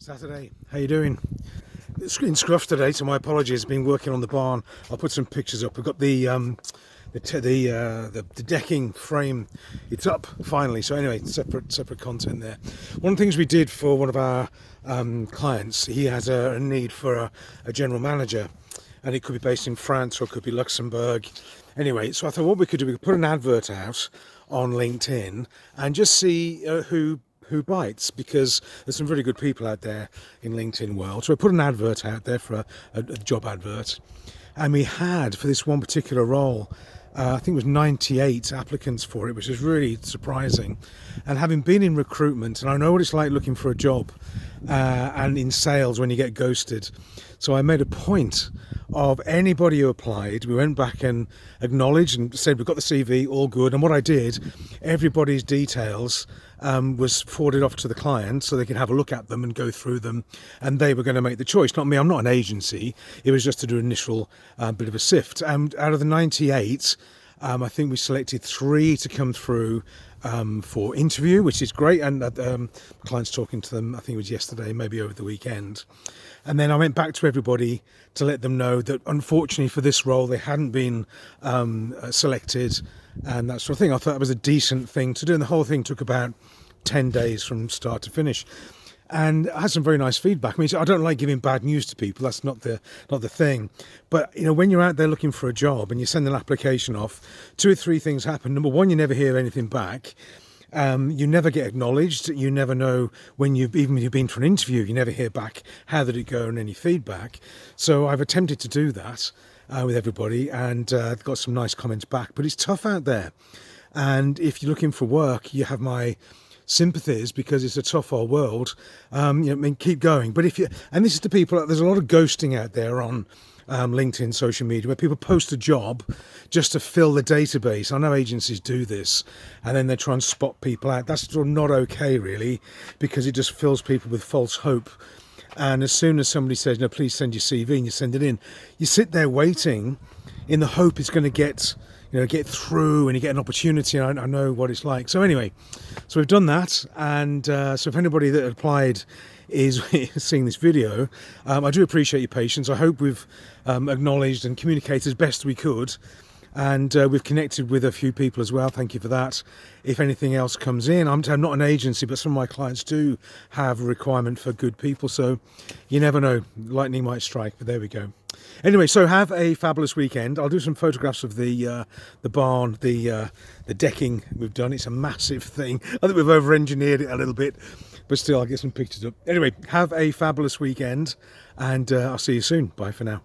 Saturday, how you doing? It's in scruff today, so my apologies. Been working on the barn. I'll put some pictures up. We've got the decking frame. It's up finally. So anyway, separate content there. One of the things we did for one of our clients, he has a need for a general manager, and it could be based in France or it could be Luxembourg. Anyway, so I thought what we could do, we could put an advert out on LinkedIn and just see who bites, because there's some really good people out there in LinkedIn world. So I put an advert out there for a job advert, and we had, for this one particular role, I think it was 98 applicants for it, which is really surprising. And having been in recruitment, and I know what it's like looking for a job and in sales when you get ghosted, so I made a point of anybody who applied, we went back and acknowledged and said we've got the CV, all good. And what I did, everybody's details was forwarded off to the client so they could have a look at them and go through them, and they were going to make the choice, not me. I'm not an agency. It was just to do an initial bit of a sift, and out of the 98 I think we selected 3 to come through for interview, which is great. And clients talking to them, I think it was yesterday, maybe over the weekend. And then I went back to everybody to let them know that unfortunately for this role they hadn't been selected and that sort of thing. I thought that was a decent thing to do, and the whole thing took about 10 days from start to finish. And I had some very nice feedback. I mean, I don't like giving bad news to people. That's not the thing. But you know, when you're out there looking for a job and you send an application off, 2 or 3 things happen. Number one, you never hear anything back. You never get acknowledged. You never know when you've been for an interview. You never hear back. How did it go and any feedback? So I've attempted to do that with everybody, and got some nice comments back. But it's tough out there, and if you're looking for work, you have my sympathies, because it's a tough old world. I mean, keep going. But and this is to people, there's a lot of ghosting out there on LinkedIn, social media, where people post a job just to fill the database. I know agencies do this, and then they try and spot people out. That's sort of not okay, really, because it just fills people with false hope. And as soon as somebody says, no, please send your CV, and you send it in, you sit there waiting in the hope it's going to get through and you get an opportunity. I know what it's like. So anyway, so we've done that, and so if anybody that applied is seeing this video, I do appreciate your patience. I hope we've acknowledged and communicated as best we could, and we've connected with a few people as well. Thank you for that. If anything else comes in, I'm not an agency, but some of my clients do have a requirement for good people, so you never know, lightning might strike. But there we go. Anyway, so have a fabulous weekend. I'll do some photographs of the barn, the decking we've done. It's a massive thing. I think we've over-engineered it a little bit, but still, I'll get some pictures up. Anyway, have a fabulous weekend, and I'll see you soon. Bye for now.